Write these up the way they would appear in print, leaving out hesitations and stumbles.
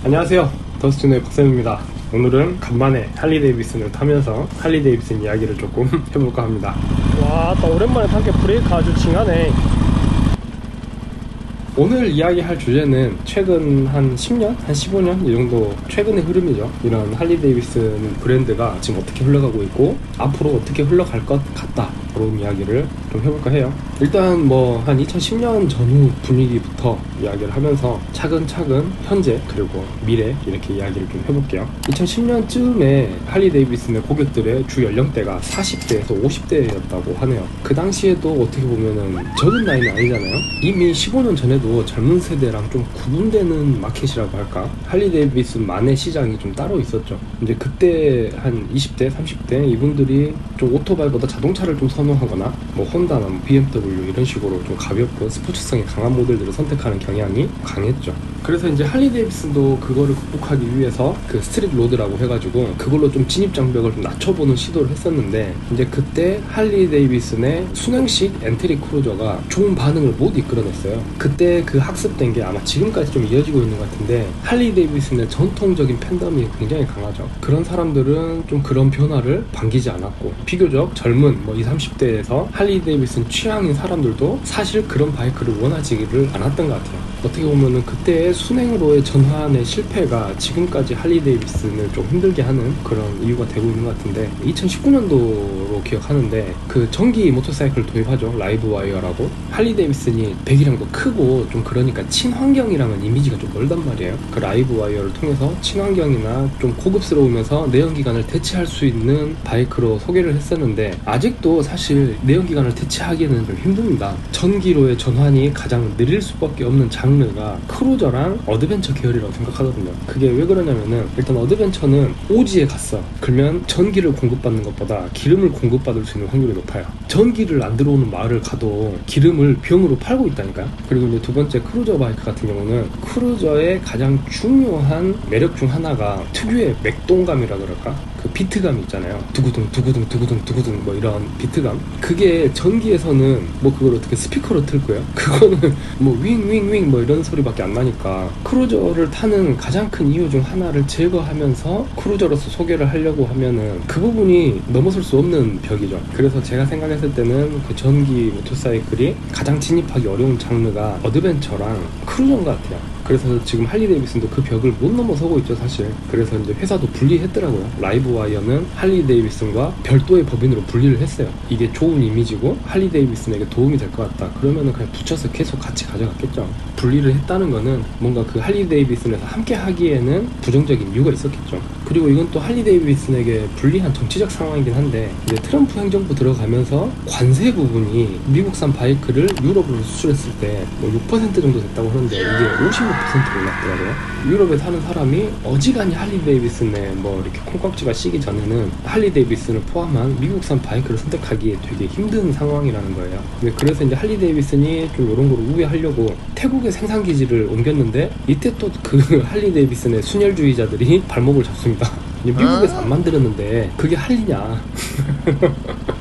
안녕하세요, 더스틴의 박쌤입니다. 오늘은 간만에 할리 데이비슨을 타면서 할리 데이비슨 이야기를 조금 해볼까 합니다. 와, 또 오랜만에 탄게 브레이크 아주 징하네. 오늘 이야기할 주제는 최근 한 10년? 한 15년? 이 정도 최근의 흐름이죠. 이런 할리 데이비슨 브랜드가 지금 어떻게 흘러가고 있고 앞으로 어떻게 흘러갈 것 같다, 그런 이야기를 좀 해볼까 해요. 일단 뭐 한 2010년 전후 분위기부터 이야기를 하면서 차근차근 현재 그리고 미래 이렇게 이야기를 좀 해볼게요. 2010년쯤에 할리 데이비슨의 고객들의 주 연령대가 40대에서 50대였다고 하네요. 그 당시에도 어떻게 보면은 적은 나이는 아니잖아요. 이미 15년 전에도 젊은 세대랑 좀 구분되는 마켓이라고 할까? 할리 데이비슨만의 시장이 좀 따로 있었죠. 이제 그때 한 20대, 30대 이분들이 좀 오토바이보다 자동차를 좀 선호하거나 뭐 혼다나 뭐 BMW 이런 식으로 좀 가볍고 스포츠성이 강한 모델들을 선택하는 경향이 강했죠. 그래서 이제 할리 데이비슨도 그거를 극복하기 위해서 그 스트릿 로드라고 해가지고 그걸로 좀 진입 장벽을 좀 낮춰보는 시도를 했었는데, 이제 그때 할리 데이비슨의 순행식 엔트리 크루저가 좋은 반응을 못 이끌어냈어요. 그때 그 학습된 게 아마 지금까지 좀 이어지고 있는 것 같은데, 할리 데이비슨의 전통적인 팬덤이 굉장히 강하죠. 그런 사람들은 좀 그런 변화를 반기지 않았고, 비교적 젊은 뭐 20, 30대에서 할리 데이비슨 취향인 사람들도 사실 그런 바이크를 원하지를 않았던 것 같아요. 어떻게 보면은 그때의 순행으로의 전환의 실패가 지금까지 할리 데이비슨을 좀 힘들게 하는 그런 이유가 되고 있는 것 같은데, 2019년도로 기억하는데 그 전기 모터사이클을 도입하죠. 라이브 와이어라고. 할리 데이비슨이 배기량도 크고 좀 그러니까 친환경이랑은 이미지가 좀 멀단 말이에요. 그 라이브 와이어를 통해서 친환경이나 좀 고급스러우면서 내연기관을 대체할 수 있는 바이크로 소개를 했었는데, 아직도 사실 내연기관을 대체하기에는 좀 힘듭니다. 전기로의 전환이 가장 느릴 수밖에 없는 장르가 크루저랑 어드벤처 계열이라고 생각하거든요. 그게 왜 그러냐면은, 일단 어드벤처는 오지에 갔어. 그러면 전기를 공급받는 것보다 기름을 공급받을 수 있는 확률이 높아요. 전기를 안 들어오는 마을을 가도 기름을 병으로 팔고 있다니까요. 그리고 이제 두 번째 크루저 바이크 같은 경우는 크루저의 가장 중요한 매력 중 하나가 특유의 맥동감이라 그럴까? 그 비트감이 있잖아요. 두구둥 두구둥 두구둥 두구둥 뭐 이런 비트감. 그게 전기에서는 뭐 그걸 어떻게 스피커로 틀 거예요? 그거는 뭐 윙윙윙 뭐 이런 소리밖에 안 나니까, 크루저를 타는 가장 큰 이유 중 하나를 제거하면서 크루저로서 소개를 하려고 하면은 그 부분이 넘어설 수 없는 벽이죠. 그래서 제가 생각했을 때는 그 전기 모터사이클이 가장 진입하기 어려운 장르가 어드벤처랑 크루저인 것 같아요. 그래서 지금 할리 데이비슨도 그 벽을 못 넘어서고 있죠, 사실. 그래서 이제 회사도 분리했더라고요. 라이브 와이어는 할리 데이비슨과 별도의 법인으로 분리를 했어요. 이게 좋은 이미지고 할리 데이비슨에게 도움이 될 것 같다 그러면은 그냥 붙여서 계속 같이 가져갔겠죠. 분리를 했다는 거는 뭔가 그 할리 데이비슨에서 함께 하기에는 부정적인 이유가 있었겠죠. 그리고 이건 또 할리 데이비슨에게 불리한 정치적 상황이긴 한데, 이제 트럼프 행정부 들어가면서 관세 부분이 미국산 바이크를 유럽으로 수출했을 때 뭐 6% 정도 됐다고 하는데, 이게 56% 올랐더라고요. 유럽에 사는 사람이 어지간히 할리 데이비슨에 뭐 이렇게 콩깍지가 씌기 전에는 할리 데이비슨을 포함한 미국산 바이크를 선택하기 되게 힘든 상황이라는 거예요. 그래서 이제 할리 데이비슨이 좀 이런 걸 우회하려고 태국의 생산 기지를 옮겼는데, 이때 또 그 할리 데이비슨의 순혈주의자들이 발목을 잡습니다. 미국에서 안 만들었는데 그게 할리냐.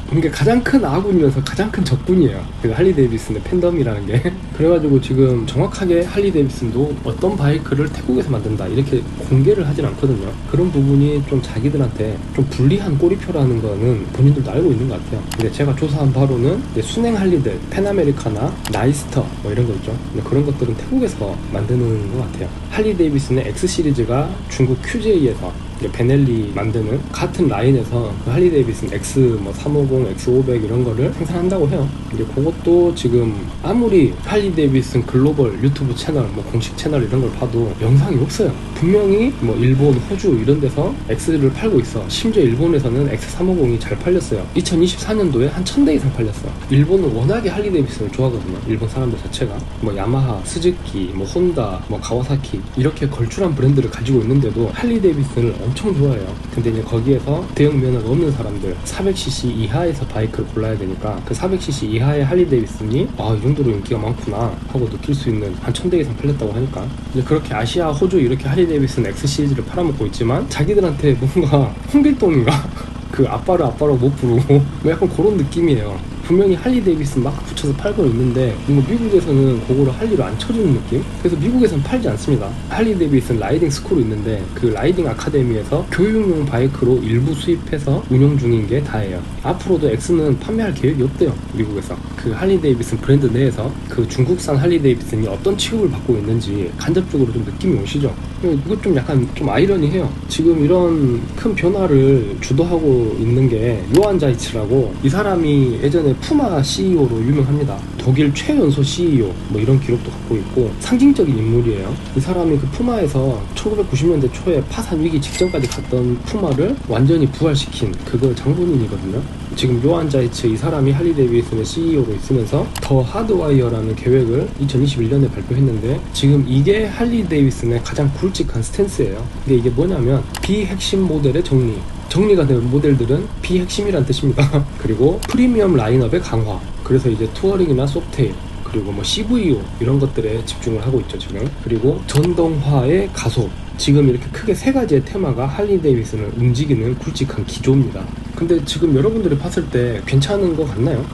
그러니까 가장 큰 아군이면서 가장 큰 적군이에요, 그 할리 데이비슨의 팬덤이라는 게. 그래가지고 지금 정확하게 할리 데이비슨도 어떤 바이크를 태국에서 만든다 이렇게 공개를 하진 않거든요. 그런 부분이 좀 자기들한테 좀 불리한 꼬리표라는 거는 본인들도 알고 있는 것 같아요. 근데 제가 조사한 바로는 순행 할리들, 펜아메리카나, 나이스터 뭐 이런 거 있죠. 근데 그런 것들은 태국에서 만드는 것 같아요. 할리 데이비슨의 X 시리즈가 중국 QJ에서 베넬리 만드는 같은 라인에서 그 할리 데이비슨 X 뭐 350, X500 이런 거를 생산한다고 해요. 이제 그것도 지금 아무리 할리 데이비슨 글로벌 유튜브 채널, 뭐 공식 채널 이런 걸 봐도 영상이 없어요. 분명히 뭐 일본, 호주 이런 데서 X를 팔고 있어. 심지어 일본에서는 X350이 잘 팔렸어요. 2024년도에 한 1000대 이상 팔렸어. 일본은 워낙에 할리 데이비슨을 좋아하거든요. 일본 사람들 자체가 뭐 야마하, 스즈키, 뭐 혼다, 뭐 가와사키 이렇게 걸출한 브랜드를 가지고 있는데도 할리 데이비슨을 엄청 좋아해요. 근데 이제 거기에서 대형 면허가 없는 사람들, 400cc 이하에서 바이크를 골라야 되니까 그 400cc 이하의 할리 데이비슨이 이 정도로 인기가 많구나 하고 느낄 수 있는 한 1000대 이상 팔렸다고 하니까, 이제 그렇게 아시아, 호주 이렇게 할리 데이비슨 X 시리즈를 팔아먹고 있지만 자기들한테 뭔가 홍길동인가? 그 아빠를 아빠라고 못 부르고 뭐 약간 그런 느낌이에요. 분명히 할리 데이비슨 막 붙여서 팔고 있는데 뭔가 미국에서는 그거를 할리로 안 쳐주는 느낌? 그래서 미국에서는 팔지 않습니다. 할리 데이비슨 라이딩 스쿨이 있는데 그 라이딩 아카데미에서 교육용 바이크로 일부 수입해서 운영 중인 게 다예요. 앞으로도 X는 판매할 계획이 없대요, 미국에서. 그 할리 데이비슨 브랜드 내에서 그 중국산 할리 데이비슨이 어떤 취급을 받고 있는지 간접적으로 좀 느낌이 오시죠? 이거 좀 약간 좀 아이러니해요. 지금 이런 큰 변화를 주도하고 있는 게 요한 자이츠라고, 이 사람이 예전에 푸마 CEO로 유명합니다. 독일 최연소 CEO 뭐 이런 기록도 갖고 있고 상징적인 인물이에요. 이 사람이 그 푸마에서 1990년대 초에 파산 위기 직전까지 갔던 푸마를 완전히 부활시킨 그거 장본인이거든요. 지금 요한 자이츠 이 사람이 할리 데이비슨의 CEO로 있으면서 더 하드와이어라는 계획을 2021년에 발표했는데, 지금 이게 할리 데이비슨의 가장 굵직한 스탠스예요. 근데 이게 뭐냐면 비핵심 모델의 정리가 된 모델들은 비핵심이란 뜻입니다. 그리고 프리미엄 라인업의 강화, 그래서 이제 투어링이나 소프트웨어 그리고 뭐 CVO 이런 것들에 집중을 하고 있죠 지금. 그리고 전동화의 가속, 지금 이렇게 크게 세 가지의 테마가 할리 데이비슨을 움직이는 굵직한 기조입니다. 근데 지금 여러분들이 봤을 때 괜찮은 것 같나요?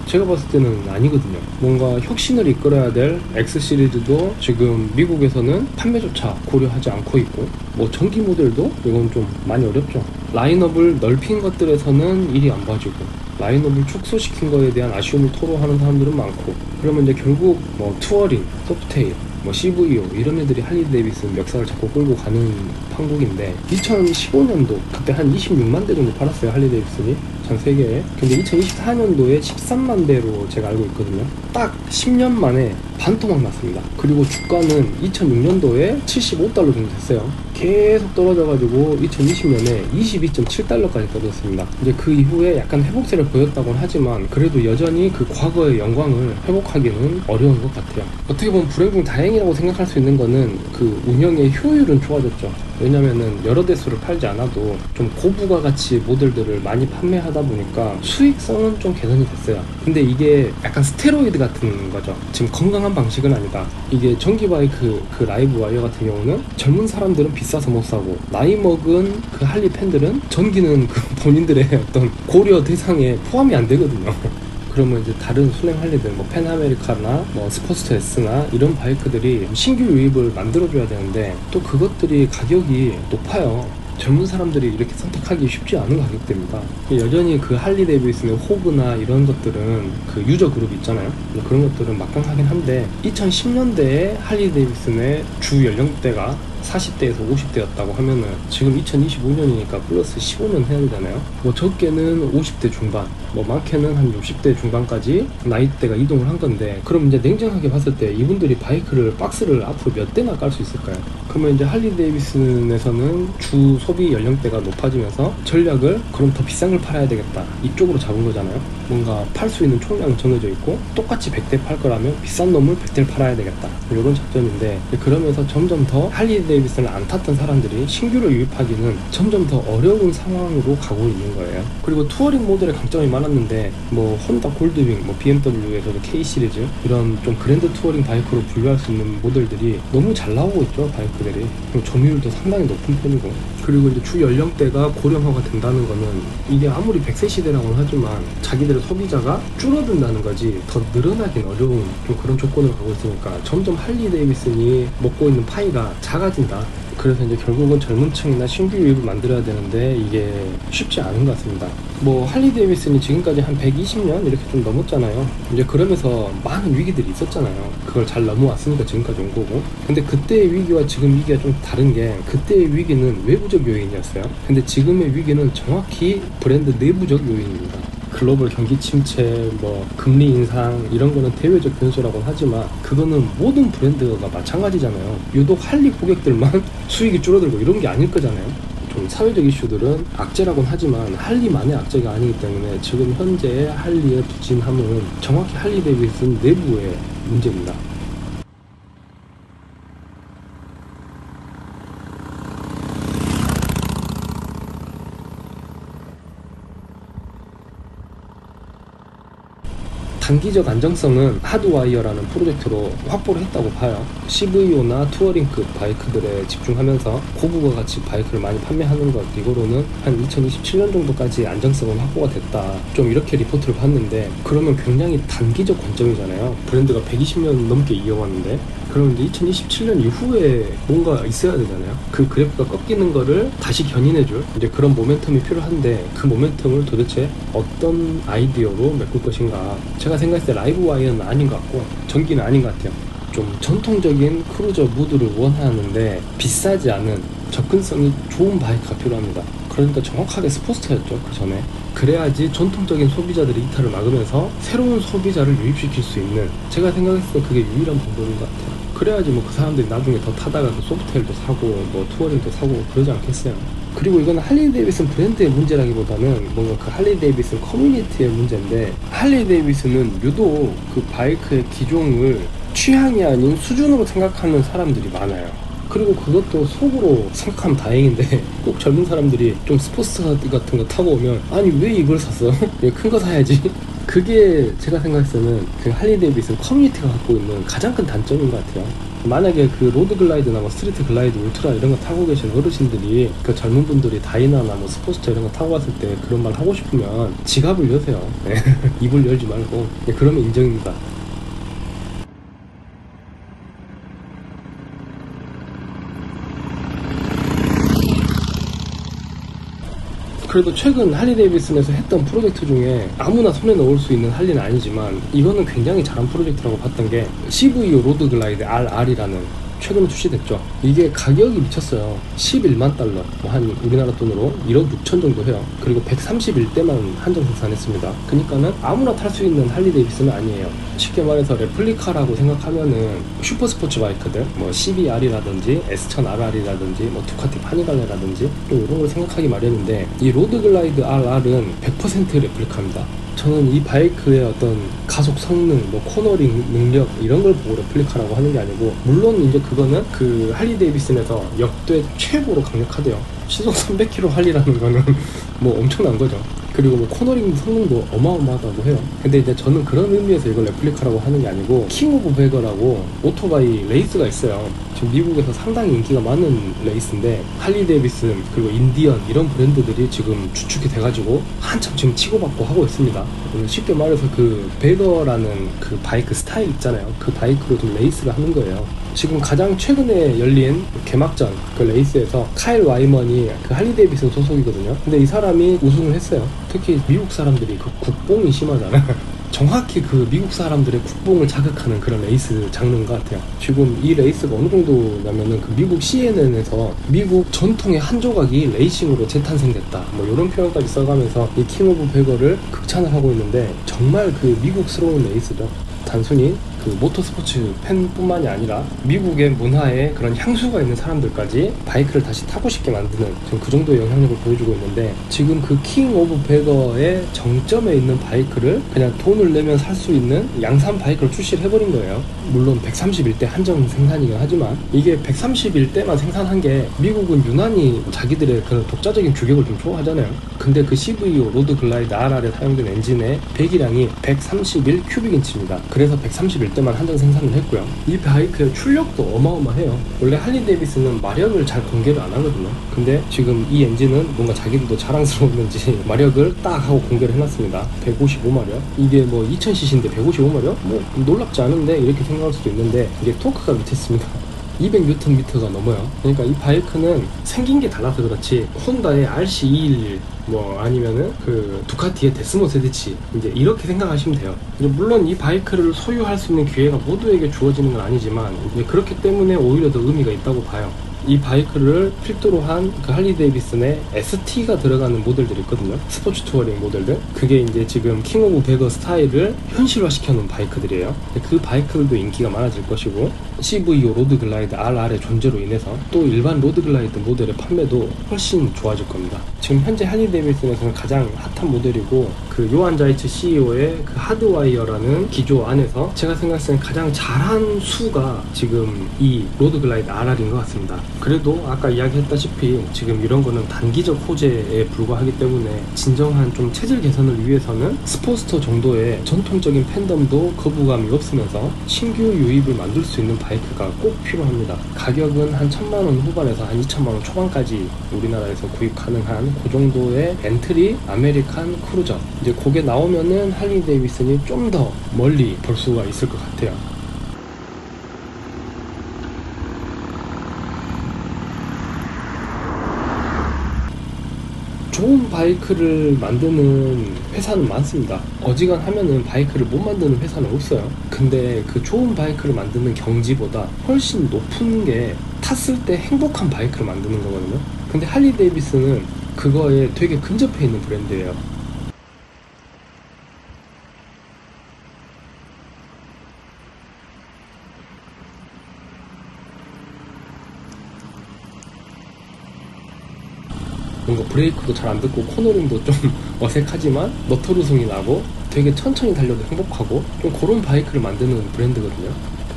제가 봤을 때는 아니거든요. 뭔가 혁신을 이끌어야 될 X 시리즈도 지금 미국에서는 판매조차 고려하지 않고 있고, 뭐 전기 모델도 이건 좀 많이 어렵죠. 라인업을 넓힌 것들에서는 일이 안 봐지고, 라인업을 축소시킨 거에 대한 아쉬움을 토로하는 사람들은 많고, 그러면 이제 결국 뭐 투어링, 소프트웨어, 뭐 CVO 이런 애들이 할리 데이비슨 멱살을 잡고 끌고 가는 판국인데, 2015년도 그때 한 26만 대 정도 팔았어요, 할리 데이비슨이 전 세계에. 근데 2024년도에 13만 대로 제가 알고 있거든요. 딱 10년 만에 반토막 났습니다. 그리고 주가는 2006년도에 75달러 정도 됐어요. 계속 떨어져가지고 2020년에 22.7달러까지 떨어졌습니다. 이제 그 이후에 약간 회복세를 보였다고는 하지만 그래도 여전히 그 과거의 영광을 회복하기는 어려운 것 같아요. 어떻게 보면 불행 중 다행이라고 생각할 수 있는 거는 그 운영의 효율은 좋아졌죠. 왜냐면은 여러 대수를 팔지 않아도 좀 고부가가치 모델들을 많이 판매하다 보니까 수익성은 좀 개선이 됐어요. 근데 이게 약간 스테로이드 같은 거죠. 지금 건강한 방식은 아니다. 이게 전기 바이크 그 라이브 와이어 같은 경우는 젊은 사람들은 비싸서 못 사고, 나이 먹은 그 할리 팬들은 전기는 그 본인들의 어떤 고려 대상에 포함이 안 되거든요. 그러면 이제 다른 순행 할리들, 뭐 펜아메리카나 뭐 스포츠터 S나 이런 바이크들이 신규 유입을 만들어줘야 되는데 또 그것들이 가격이 높아요. 젊은 사람들이 이렇게 선택하기 쉽지 않은 가격대입니다. 여전히 그 할리 데이비슨의 호브나 이런 것들은 그 유저 그룹 있잖아요. 그런 것들은 막강하긴 한데 2010년대에 할리 데이비슨의 주 연령대가 40대에서 50대였다고 하면은 지금 2025년이니까 플러스 15년 해야 되잖아요. 뭐 적게는 50대 중반, 뭐 많게는 한 60대 중반까지 나이대가 이동을 한 건데, 그럼 이제 냉정하게 봤을 때 이분들이 바이크를 박스를 앞으로 몇 대나 깔 수 있을까요? 그러면 이제 할리 데이비슨에서는 주 소비 연령대가 높아지면서 전략을 그럼 더 비싼 걸 팔아야 되겠다 이쪽으로 잡은 거잖아요. 뭔가 팔 수 있는 총량은 정해져 있고 똑같이 100대 팔 거라면 비싼 놈을 100대를 팔아야 되겠다, 이런 작전인데, 그러면서 점점 더 할리 데이비슨을 안 탔던 사람들이 신규를 유입하기는 점점 더 어려운 상황으로 가고 있는 거예요. 그리고 투어링 모델의 강점이 많았는데 뭐 혼다 골드윙, 뭐 BMW에서도 K 시리즈 이런 좀 그랜드 투어링 바이크로 분류할 수 있는 모델들이 너무 잘 나오고 있죠, 바이크들이. 그리고 점유율도 상당히 높은 편이고, 그리고 이제 주 연령대가 고령화가 된다는 거는 이게 아무리 100세 시대라고는 하지만 자기들의 소비자가 줄어든다는 거지 더 늘어나긴 어려운 좀 그런 조건을 가고 있으니까 점점 할리 데이비슨이 먹고 있는 파이가 작아진다. 그래서 이제 결국은 젊은 층이나 신규 유입을 만들어야 되는데 이게 쉽지 않은 것 같습니다. 뭐 할리 데이비슨이 지금까지 한 120년 이렇게 좀 넘었잖아요. 이제 그러면서 많은 위기들이 있었잖아요. 그걸 잘 넘어왔으니까 지금까지 온 거고. 근데 그때의 위기와 지금 위기가 좀 다른 게, 그때의 위기는 외부적 요인이었어요. 근데 지금의 위기는 정확히 브랜드 내부적 요인입니다. 글로벌 경기 침체, 뭐 금리 인상 이런 거는 대외적 변수라고는 하지만 그거는 모든 브랜드가 마찬가지잖아요. 유독 할리 고객들만 수익이 줄어들고 이런 게 아닐 거잖아요. 좀 사회적 이슈들은 악재라고는 하지만 할리만의 악재가 아니기 때문에 지금 현재의 할리의 부진함은 정확히 할리 데이비슨 내부의 문제입니다. 단기적 안정성은 하드와이어라는 프로젝트로 확보를 했다고 봐요. CVO나 투어링급 바이크들에 집중하면서 고부가 같이 바이크를 많이 판매하는 것 이거로는 한 2027년 정도까지 안정성은 확보가 됐다, 좀 이렇게 리포트를 봤는데, 그러면 굉장히 단기적 관점이잖아요. 브랜드가 120년 넘게 이어왔는데, 그럼 이제 2027년 이후에 뭔가 있어야 되잖아요. 그 그래프가 꺾이는 거를 다시 견인해줄 이제 그런 모멘텀이 필요한데, 그 모멘텀을 도대체 어떤 아이디어로 메꿀 것인가. 제가 생각했을 때 라이브 와이어는 아닌 것 같고 전기는 아닌 것 같아요. 좀 전통적인 크루저 무드를 원하는데 비싸지 않은 접근성이 좋은 바이크가 필요합니다. 그러니까 정확하게 스포스터였죠, 그 전에. 그래야지 전통적인 소비자들이 이탈을 막으면서 새로운 소비자를 유입시킬 수 있는, 제가 생각했을 때 그게 유일한 방법인 것 같아요. 그래야지 뭐 그 사람들이 나중에 더 타다가 그 소프트웨어도 사고 뭐 투어링도 사고 그러지 않겠어요. 그리고 이건 할리 데이비슨 브랜드의 문제라기보다는 뭔가 그 할리 데이비슨 커뮤니티의 문제인데, 할리 데이비슨은 유독 그 바이크의 기종을 취향이 아닌 수준으로 생각하는 사람들이 많아요. 그리고 그것도 속으로 생각하면 다행인데, 꼭 젊은 사람들이 좀 스포츠 같은 거 타고 오면 아니 왜 이걸 샀어? 큰 거 사야지. 그게 제가 생각했을 때는 그 할리 데이비슨 커뮤니티가 갖고 있는 가장 큰 단점인 것 같아요. 만약에 그 로드 글라이드나 뭐 스트리트 글라이드 울트라 이런 거 타고 계신 어르신들이, 그 젊은 분들이 다이나나 뭐 스포츠차 이런 거 타고 왔을 때 그런 말 하고 싶으면 지갑을 여세요. 입을 열지 말고. 그러면 인정입니다. 그래도 최근 할리 데이비슨에서 했던 프로젝트 중에 아무나 손에 넣을 수 있는 할리는 아니지만 이거는 굉장히 잘한 프로젝트라고 봤던 게 CVO 로드 글라이드 RR이라는, 최근에 출시됐죠. 이게 가격이 미쳤어요. 11만 달러, 한 우리나라 돈으로 1억 6천 정도 해요. 그리고 131대만 한정 생산했습니다. 그러니까는 아무나 탈 수 있는 할리 데이비슨은 아니에요. 쉽게 말해서 레플리카라고 생각하면은 슈퍼 스포츠 바이크들, 뭐 CBR이라든지 S1000RR이라든지 뭐 두카티 파니갈레라든지 좀 이런 걸 생각하기 마련인데, 이 로드 글라이드 RR은 100% 레플리카입니다. 저는 이 바이크의 어떤 가속 성능, 뭐 코너링 능력 이런 걸 보고 레플리카라고 하는 게 아니고, 물론 이제 그거는 그 할리 데이비슨에서 역대 최고로 강력하대요. 시속 300km 할리라는 거는 뭐 엄청난 거죠. 그리고 뭐 코너링 성능도 어마어마하다고 해요. 근데 이제 저는 그런 의미에서 이걸 레플리카라고 하는 게 아니고, 킹 오브 베거라고 오토바이 레이스가 있어요. 지금 미국에서 상당히 인기가 많은 레이스인데, 할리 데이비슨 그리고 인디언 이런 브랜드들이 지금 주축이 돼가지고 한참 지금 치고받고 하고 있습니다. 쉽게 말해서 그 베거라는 그 바이크 스타일 있잖아요. 그 바이크로 좀 레이스를 하는 거예요. 지금 가장 최근에 열린 개막전 그 레이스에서 카일 와이먼이 그 할리 데이비슨 소속이거든요. 근데 이 사람이 우승을 했어요. 특히 미국 사람들이 그 국뽕이 심하잖아요. 정확히 그 미국 사람들의 국뽕을 자극하는 그런 레이스 장르인 것 같아요. 지금 이 레이스가 어느 정도냐면은 그 미국 CNN에서 미국 전통의 한 조각이 레이싱으로 재탄생됐다, 뭐 이런 표현까지 써가면서 이 킹 오브 베거를 극찬을 하고 있는데, 정말 그 미국스러운 레이스죠. 단순히 그 모터스포츠 팬뿐만이 아니라 미국의 문화에 그런 향수가 있는 사람들까지 바이크를 다시 타고 싶게 만드는, 지금 그 정도의 영향력을 보여주고 있는데, 지금 그 킹 오브 베거의 정점에 있는 바이크를 그냥 돈을 내면 살 수 있는 양산 바이크를 출시를 해버린 거예요. 물론 131대 한정 생산이긴 하지만, 이게 131대만 생산한 게, 미국은 유난히 자기들의 그런 독자적인 규격을 좀 좋아하잖아요. 근데 그 CVO 로드 글라이드 RR에 사용된 엔진의 배기량이 131 큐빅인치입니다. 그래서 131대만 한정 생산을 했고요. 이 바이크의 출력도 어마어마해요. 원래 할리 데이비슨은 마력을 잘 공개를 안 하거든요. 근데 지금 이 엔진은 뭔가 자기들도 자랑스러웠는지 마력을 딱 하고 공개를 해놨습니다. 155마력. 이게 뭐 2000cc인데 155마력? 뭐 놀랍지 않은데 이렇게 생각할 수도 있는데, 이게 토크가 미쳤습니다. 200Nm가 넘어요. 그러니까 이 바이크는 생긴 게 달라서 그렇지, 혼다의 RC211 뭐 아니면은 그 두카티의 데스모 세드치, 이제 이렇게 생각하시면 돼요. 이제 물론 이 바이크를 소유할 수 있는 기회가 모두에게 주어지는 건 아니지만, 이제 그렇기 때문에 오히려 더 의미가 있다고 봐요. 이 바이크를 필두로 한 그 할리 데이비슨의 ST가 들어가는 모델들이 있거든요. 스포츠 투어링 모델들. 그게 이제 지금 킹 오브 베거 스타일을 현실화시켜 놓은 바이크들이에요. 그 바이크들도 인기가 많아질 것이고, CVO 로드 글라이드 RR의 존재로 인해서 또 일반 로드 글라이드 모델의 판매도 훨씬 좋아질 겁니다. 지금 현재 할리 데이비슨에서는 가장 핫한 모델이고, 그 요한 자이츠 CEO의 그 하드와이어라는 기조 안에서 제가 생각했을 때 가장 잘한 수가 지금 이 로드 글라이드 RR인 것 같습니다. 그래도 아까 이야기했다시피 지금 이런 거는 단기적 호재에 불과하기 때문에 진정한 좀 체질 개선을 위해서는 스포츠터 정도의 전통적인 팬덤도 거부감이 없으면서 신규 유입을 만들 수 있는 바이크가 꼭 필요합니다. 가격은 한 1000만원 후반에서 한 2000만원 초반까지 우리나라에서 구입 가능한 그 정도의 엔트리 아메리칸 크루저, 이제 그게 나오면은 할리 데이비슨이 좀 더 멀리 볼 수가 있을 것 같아요. 좋은 바이크를 만드는 회사는 많습니다. 어지간하면은 바이크를 못 만드는 회사는 없어요. 근데 그 좋은 바이크를 만드는 경지보다 훨씬 높은 게 탔을 때 행복한 바이크를 만드는 거거든요. 근데 할리 데이비슨은 그거에 되게 근접해 있는 브랜드예요. 뭔가 브레이크도 잘 안 듣고 코너링도 좀 어색하지만 너트루승이 나고 되게 천천히 달려도 행복하고 좀 그런 바이크를 만드는 브랜드거든요.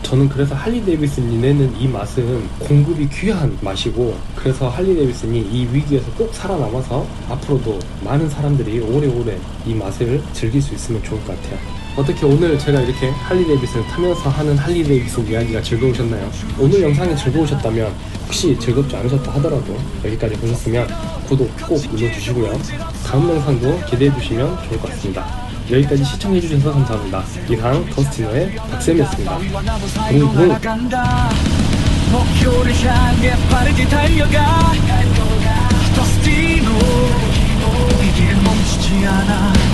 저는 그래서 할리 데이비슨이 내는 이 맛은 공급이 귀한 맛이고, 그래서 할리 데이비슨이 이 위기에서 꼭 살아남아서 앞으로도 많은 사람들이 오래오래 이 맛을 즐길 수 있으면 좋을 것 같아요. 어떻게 오늘 제가 이렇게 할리 데이비슨을 타면서 하는 할리 데이비슨 이야기가 즐거우셨나요? 오늘 영상이 즐거우셨다면, 혹시 즐겁지 않으셨다 하더라도 여기까지 보셨으면 구독 꼭 눌러주시고요. 다음 영상도 기대해주시면 좋을 것 같습니다. 여기까지 시청해주셔서 감사합니다. 이상 더스티너의 박쌤이었습니다. 목표를 향해 빠르게 달려가 더스티노 이 길은 멈추지 않아.